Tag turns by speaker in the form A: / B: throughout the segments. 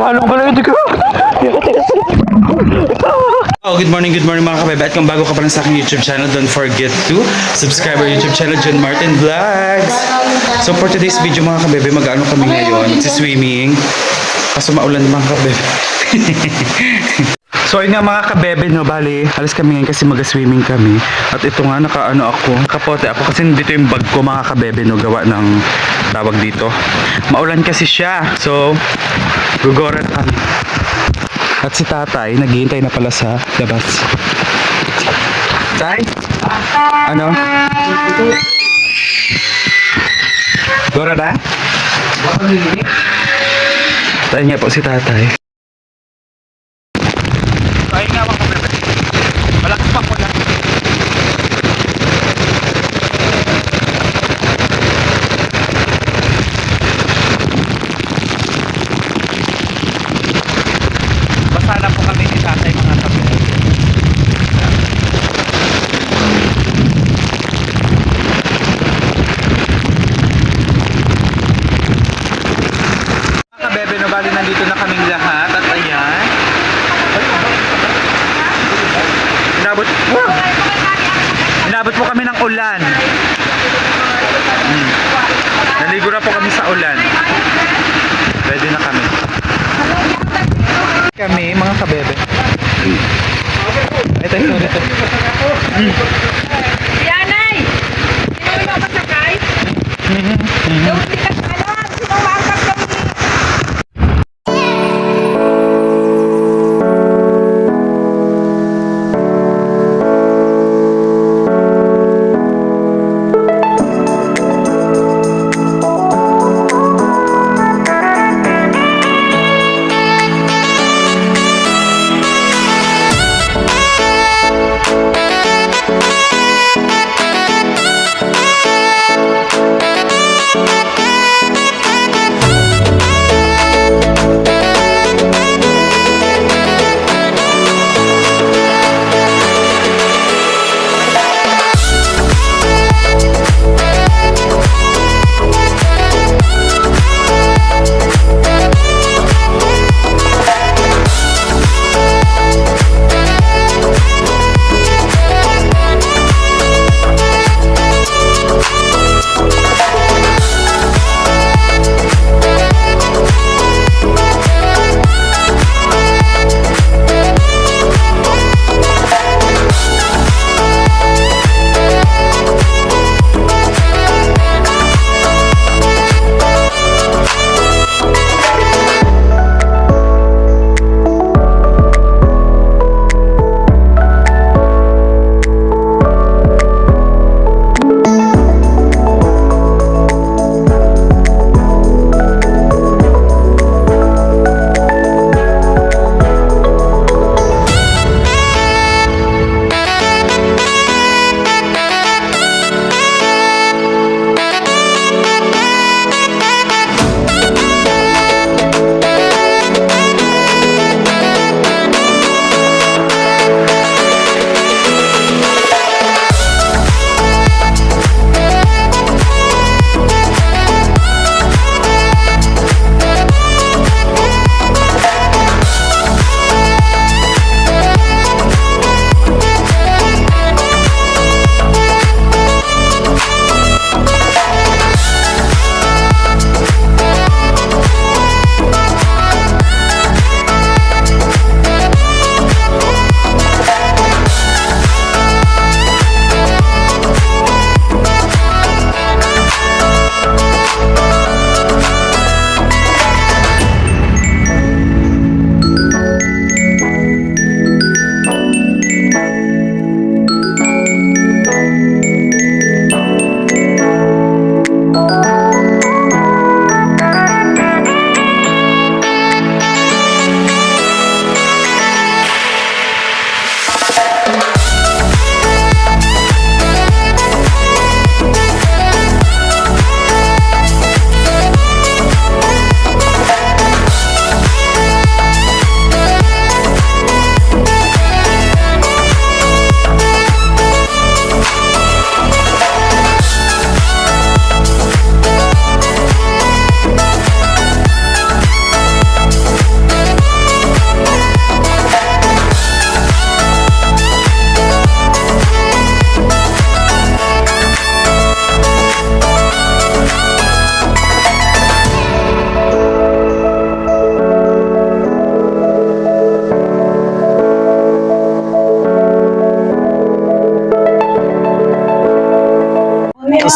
A: Halong ka na ito ko. Oh, good morning mga kabebe. At kung bago ka pa lang sa aking YouTube channel, don't forget to subscribe our YouTube channel, John Martin Vlogs. So for today's video mga kabebe, mag-ano kami ngayon? Swimming. Kaso maulan mga kabebe. So ayun nga mga kabebe, no, bali, alis kami ngayon kasi mag-swimming kami. At ito nga, nakapote ako kasi dito yung bag ko mga kabebe, no, gawa ng tawag dito. Maulan kasi siya. So, gugoran kami. At si tatay, naghihintay na pala sa labas. Tay? Ano? Gora na? Tay nga po si tatay. Ay nga mga kabebe. Malakas pa ko lang. Basta na po kami ni tatay mga kabebe. Mga kabebe, no, bali nandito na kaming lahat. At ayan. Inabot po kami ng ulan. Naligo na po kami sa ulan. Ready na kami. Kami mga kabebe. Ito.
B: Yanay! Sino yung mapasakay? Yung bigas alam! Sino makakap kami?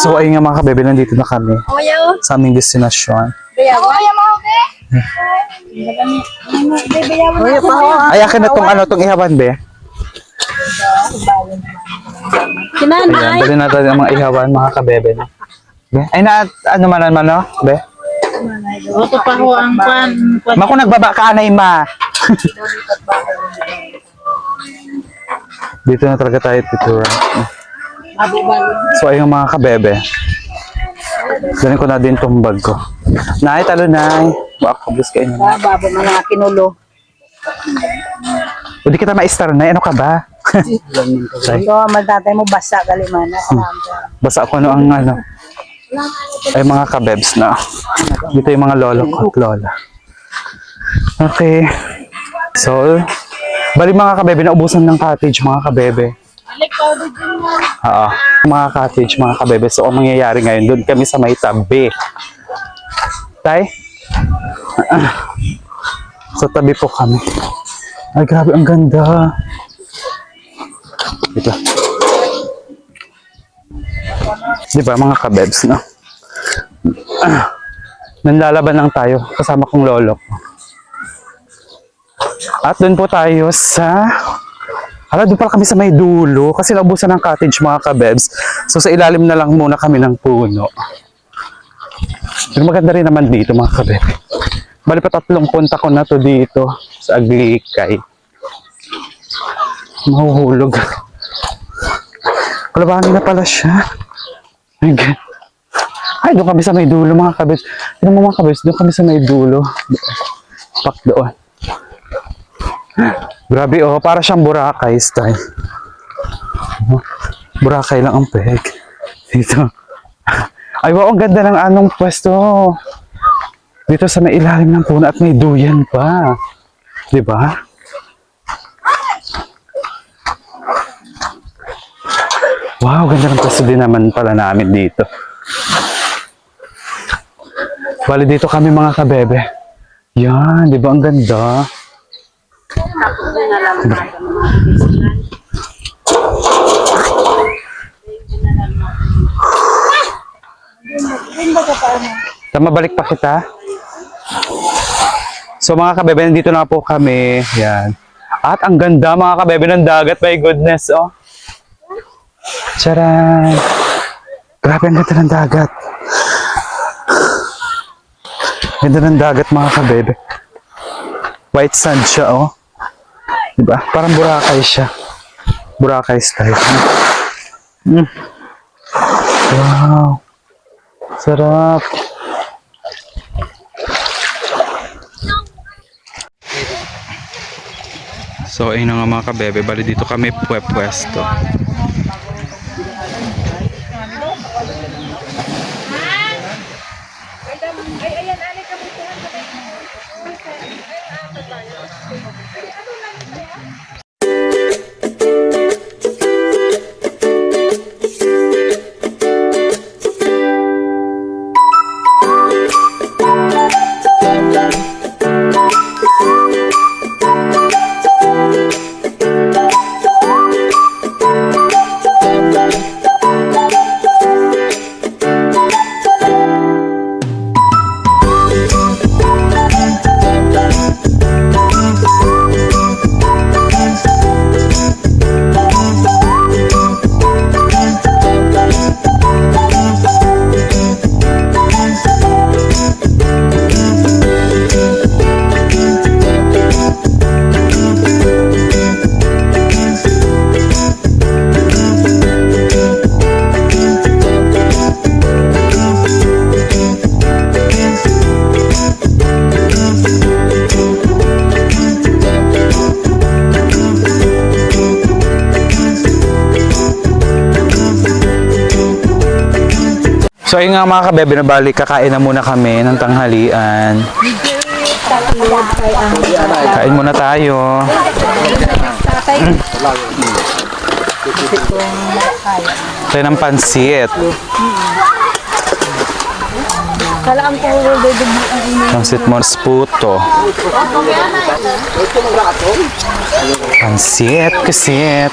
A: So ayun nga mga kabebe, nandito na kami
B: Ayaw.
A: sa aming destinasyon.
B: Bayaw. Ayaw mo, be. Ayaw pa ako.
A: Ay, akin na tong ihawan, be. Ayan,
B: Sinanay.
A: dali natin ang mga ihawan, mga kabebe. No? Be? Ay, ano man, no? Be?
B: Ito pa ho ang pan.
A: Maku, nagbaba ka, anay, ma. Dito na talaga tayo titura. So, ayun mga kabebe. Galing ko na din tong bag ko. Nay, talo, nay. Makakablis kayo na.
B: Babo mga kinulo.
A: Hindi kita ma-star na. Ano ka ba? Say,
B: So, magtatay mo basa galimana.
A: basa ako ano ang ano. Ay mga kabebs na. Dito yung mga lolo ko at lola. Okay. So, bali mga kabebe, naubusan ng cottage mga kabebe. Oo. Mga cottage, mga kabebe. So, ang mangyayari ngayon, doon kami sa may tabi. Tay? Sa tabi po kami. Ay, grabe, ang ganda. Ito. Di ba, mga kabebs, no? Nanlalaban lang tayo kasama kong lolo ko. At doon po tayo sa... doon pala kami sa may dulo kasi naubusan ng cottage mga kabebs. So sa ilalim na lang muna kami ng puno. Pero maganda rin naman dito mga kabebs. Bali pa 3 punta ko na to dito sa Aglikay. Mahuhulog. Kalabangin na pala siya. Ay, doon kami sa may dulo mga kabebs. Tignan mo mga kabebs, doon kami sa may dulo. Pak doon. Grabe oh, para siyang Boracay style. Boracay lang ang peg. Dito. Ay wow, ang ganda ng anong pwesto. Dito sa may ilalim ng puno at may duyan pa. Di ba? Wow, ganda ng pwesto din naman pala namin dito. Bali dito kami mga kabebe. Yan, di ba ang ganda? Tama, balik pa kita. So mga kabebe, nandito na po kami. Yan. At ang ganda mga kabebe ng dagat. My goodness, oh. Charan. Grabe, ang ganda ng dagat. Ganda ng dagat mga kabebe. White sand siya, oh. Diba? Parang Boracay siya. Boracay style. Wow. Sarap. So, ayun na nga mga kabebe. Bali dito kami pwesto. So ayun nga mga kabebe, na bali, kakain na muna kami ng tanghalian. Kain muna tayo. Tayo ng pansit. Pansit Mors puto. Pansit, kasit.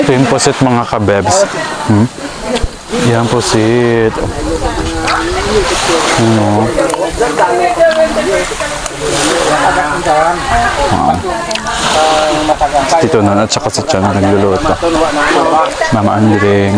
A: Ito yung pusit mga kabebs. Yan pusit. Ano? Tito nun at saka si Chan na nagluluto. Mama Andring.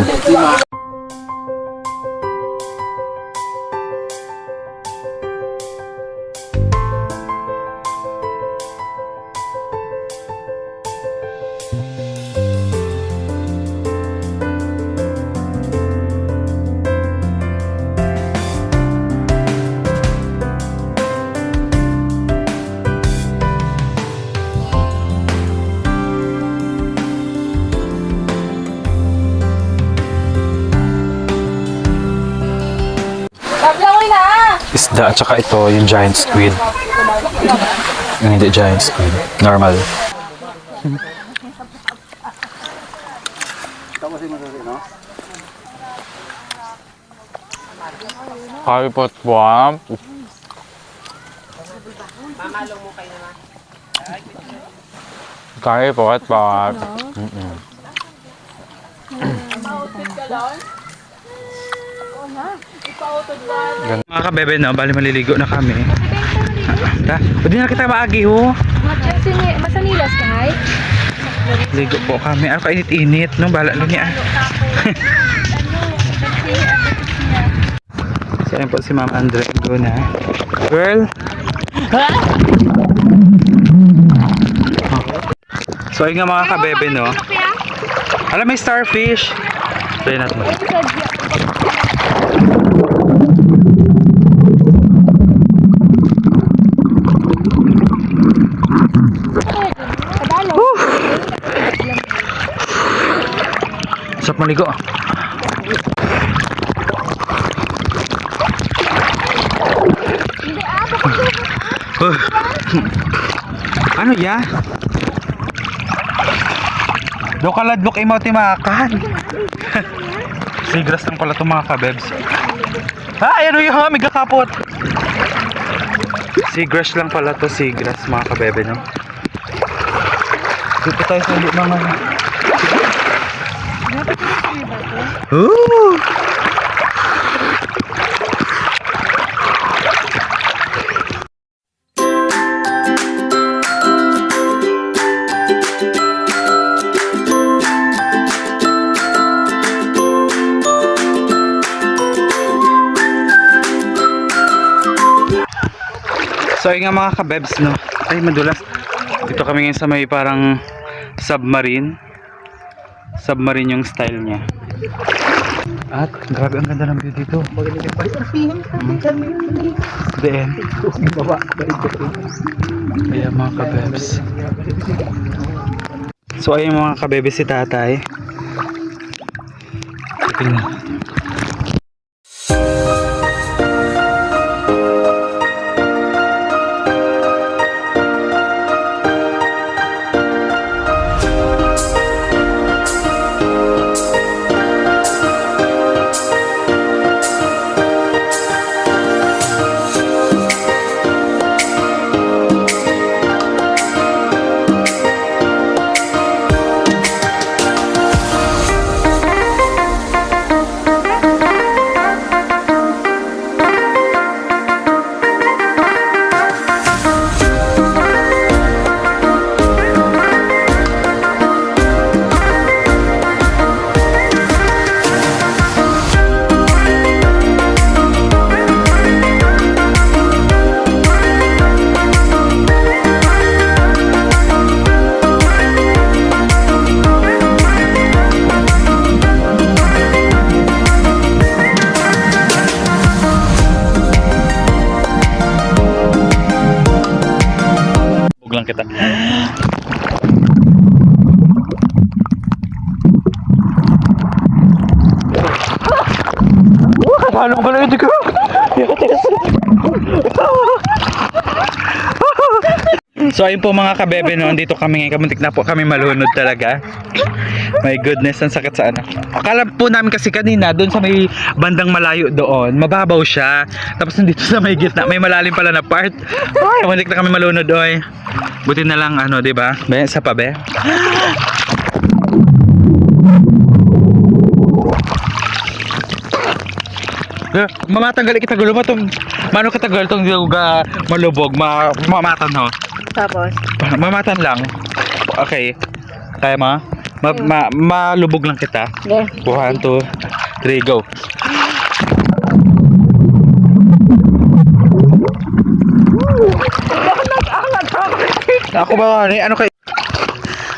B: Bablawin na!
A: Isda at saka ito yung giant squid. Yung hindi giant squid. Normal. Karipot po. Karipot po. Mga kabebe na, bali maliligo na kami. Pwede na kita maagi ho.
B: Masanilas ka, hay?
A: Ligo po kami. Ano kainit-init, no? Bala lang niya. So, ayun po si Ma'am Andre. Go na. Girl! So, ayun nga mga kabebe, no? Alam, may starfish. Try natin mo. Sarap maligo. Ano ya? Dokaladlok imaw timakan. Sigras lang pala itong mga kabebs. Ano yung may kakapot? Sigras lang pala to, sigras mga kabebe, no? Dito tayo sa mga Ooh! So ayun nga mga kabebs, no? Ay madulas. Dito kami ngayon sa may parang submarine. Submarine yung style niya. At grabe ang ganda ng view dito. Then ayan mga kabebs. So ayun mga kabebs si tatay. Tingnan. Lang kita. Paano ka na ito ko? So ayun po mga kabebe, no, dito kami ngayon, kamuntik na po kami malunod talaga. My goodness, ang sakit sa ano. Akala po namin kasi kanina doon sa may bandang malayo doon, mababaw siya. Tapos dito sa may gitna, may malalim pala na part. Ay, kamuntik na kami malunod, oy. Buti na lang ano, 'di ba? Be, sa pa be. Mamatanggal kita gulo mo tong mano katagal tong diuga malubog mamatan ho.
B: Tapos?
A: Mamatan lang. Okay. Kaya mo? Malubog lang kita.
B: Yeah.
A: 1, 2, 3, go. Ako ba ano kay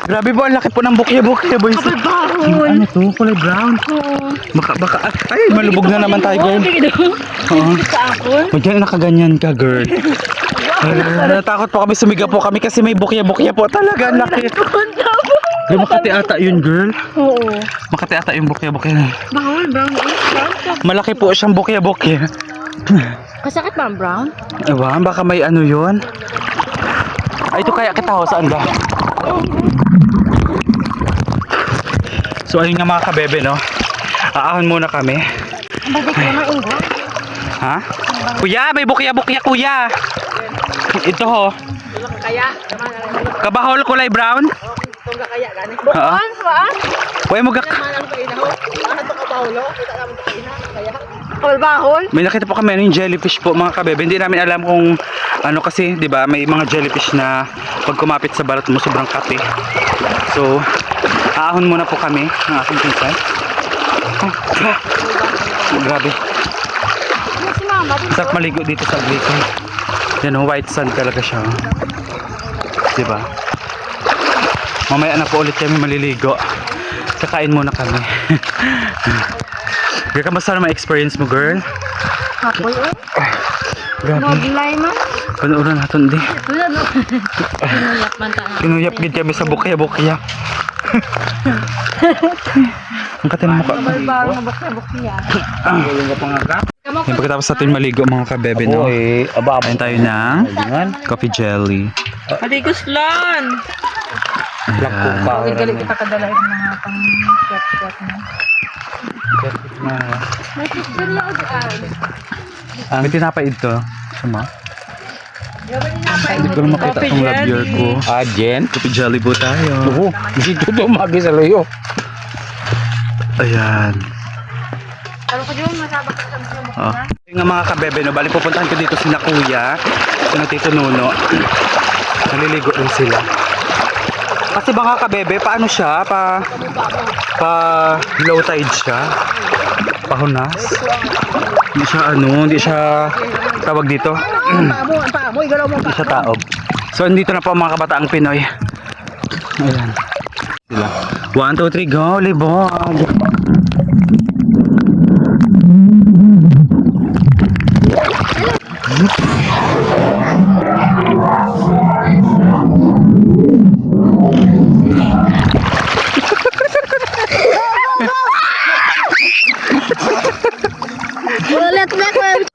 A: Grabe po, ang laki po ng bukya-bukya, boys.
B: Kapag bahon.
A: Ano to? Kulay brown.
B: Oo.
A: Baka, ay, malubog na naman tayo, girl. Oo.
B: Sa akon?
A: O dyan, nakaganyan ka, girl. Natakot po kami, sumiga po kami kasi may bukya-bukya po talaga. Ang laki. Girl, Makati ata yun, girl.
B: Oo.
A: Makati ata yung bukya-bukya.
B: Bahon, brown.
A: Malaki po siyang bukya-bukya.
B: Kasakit ba ang brown?
A: Ewan, baka may ano yun. Ay, ito kaya kita ho, saan ba? So ayun nga mga kabebe, no, aahon muna kami.
B: Bakit ka naman inggo?
A: Ha? Kuya, may bukya-bukya kuya. Ito ho,
B: Kaya?
A: kabahol kulay brown.
B: Tungga kaya gani?
A: Oo.
B: Bukan, saan?
A: Uy,
B: Manang kainaw. Ano to kabaholo? Kita naman kainaw. Kaya? Kabahol?
A: may nakita po kami ano yung jellyfish po mga kabebe. Hindi namin alam kung ano kasi, di ba, may mga jellyfish na pag kumapit sa balat mo sobrang kape. So, aahon muna po kami ng aking pinsan. Grabe.
B: Ano si mama?
A: Sarap maligo dito sa Bicol. Yan o, white sand talaga siya. Diba? Mamaya na po ulit kami maliligo. Kakain muna kami. Girl, kamusta naman experience mo, girl?
B: Kapoy, eh.
A: Grabe.
B: Mobilay man.
A: Panuuran natin di.
B: Wala no. Pinuyap man ta.
A: Kinuyap gid kami sa bukya-bukya. Ang katin mo ka.
B: Balbal nga bukya-bukya.
A: Yung kapangaka. Yung pagkatapos natin maligo mga kabebe, no?
C: Oy, aba,
A: Kain tayo ng coffee jelly.
B: Madigos lan.
A: Ayan.
B: Galit kita kadala yung mga pang shot mo. May picture lang doon.
A: May tinapay ito. Sama? Hindi ko na makita
B: Coffee
A: itong love year ko.
C: Jen.
A: Coffee jelly po tayo.
C: Oo, dito dumagi sa layo.
A: Ayan.
B: Ano ko dyan? Masabak ka sa mga
A: Oh. Yung nga mga kabebe, no, bali pupuntahan ko dito sina kuya, sina Tito Nuno. Naliligo rin sila. Kasi baka kabebe, paano siya? Pa low tide siya. Pahunas. Hindi siya hindi siya tawag dito.
B: Paamo, igalaw mo
A: Hindi siya taob. So, andito na po ang mga kabataang Pinoy. Ayan. Sila. 1, 2, 3, go, libog!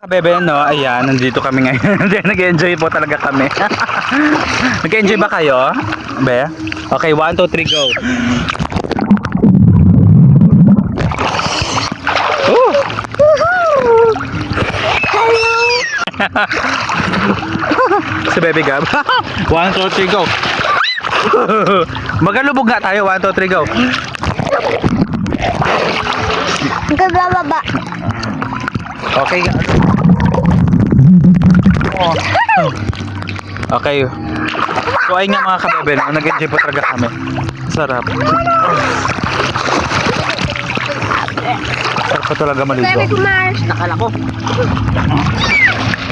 A: Bebe, no, ayan, nandito kami ngayon. Nag-enjoy po talaga kami. Nag-enjoy ba kayo? Be? Okay, 1, 2, 3, go. Oh! Si Bebe Gab. 1, 2, 3, go. Magalubog nga tayo. 1, 2, 3, go.
B: Gagababa.
A: Okay. Okay. So ayun nga mga kabebe, no? Nag-enjoy po talaga kami. Sarap. Sarap po talaga maligo.
B: Mars. Nakala ko.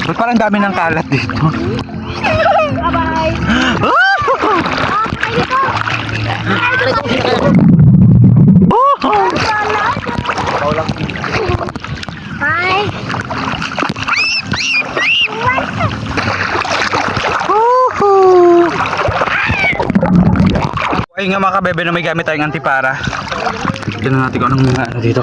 A: Ba't parang dami ng kalat dito?
B: Bye-bye. Bye.
A: Ayun nga mga kabebe, na may gamit tayong antipara. Tignan natin kung anong mga ano dito.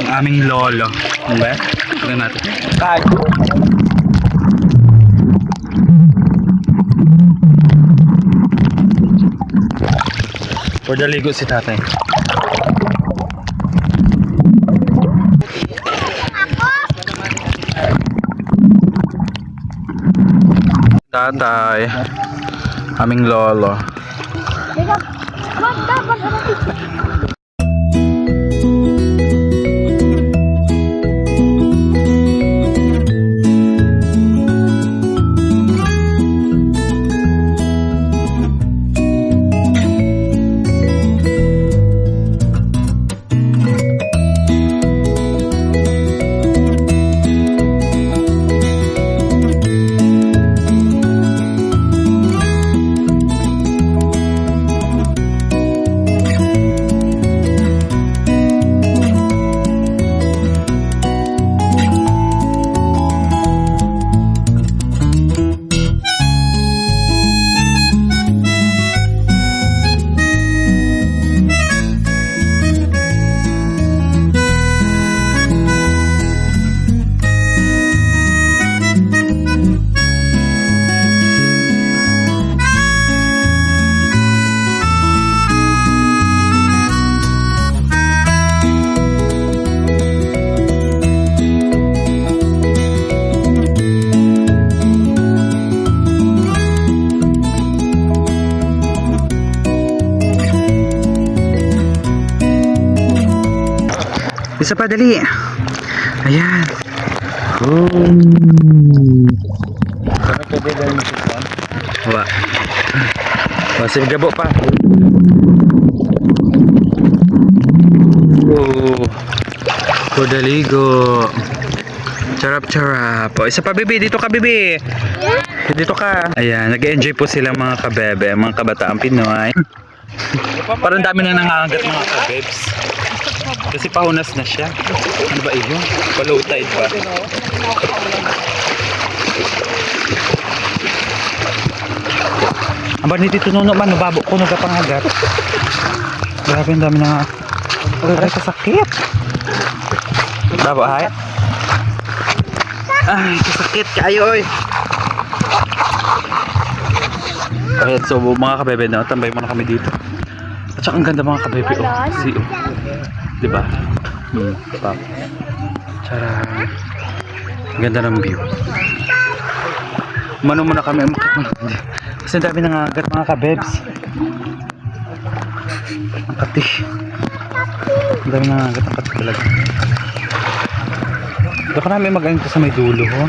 A: Ang aming lolo. Diba? Tignan natin. Kahit. For the ligo si tatay. Tatay. Aming lolo.
B: Teka, wag dapat ano.
A: Isa pa, dali. Ayan.
C: Kami pwede dahil masukwan.
A: Wala. Masih gabo pa. Kodaligo. Charap. O, isa pa, bibi. Dito ka, bibi. Dito ka. Ayan, nag-enjoy po silang mga kabebe, mga kabataang Pinoy. Parang dami na nangangagat mga kabebs. Kasi pahunas na siya. Ano ba iyo? Low tide pa. Aba ni dito nuno man, nababo ko nagapangagat. Grabe ang dami na. Aray kasakit. Dabo ay. Ay, kasakit kayo oy. Okay, so mga kabebe na, tambay muna kami dito. At saka ang ganda mga kabebe oh. See oh. Diba? Diba? Tara. Ganda ng view. Mano muna kami. Kasi dami nangagat mga kabebs. Ang kati. Ang dami nangagat. Ang kati talaga. Doon ka namin mag-anin sa may dulo. Oh.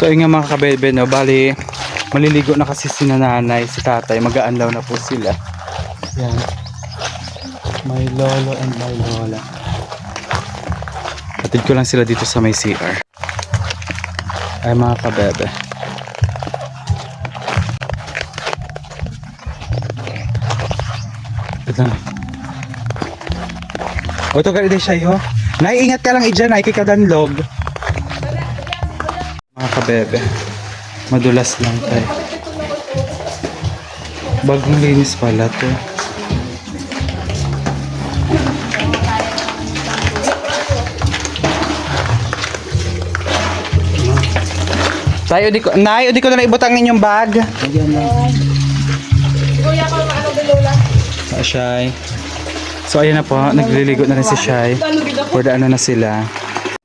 A: So yun nga mga kabebe no, bali maliligo na kasi si nanay, si tatay, mag-aanlaw na po sila. Yan. My lolo and my lola. Hatid ko lang sila dito sa may CR. Ay mga kabebe. Ito na. O ito gali siya yo. Naiingat ka lang idyan, ay kikadanlog. Mga kabebe, madulas lang tayo. Bagong linis pala to. Tayo di ko na ibutang inyong bag.
B: Kuya ko ano din Lola.
A: Shy. So ayun na po, nagliligo na rin si Shy. For the ano na sila.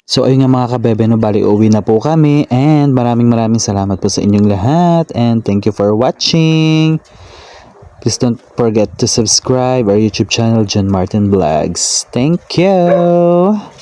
A: So ayun nga mga kabebe, no, bali uwi na po kami and maraming salamat po sa inyong lahat and thank you for watching. Please don't forget to subscribe our YouTube channel, John Martin Vlogs. Thank you!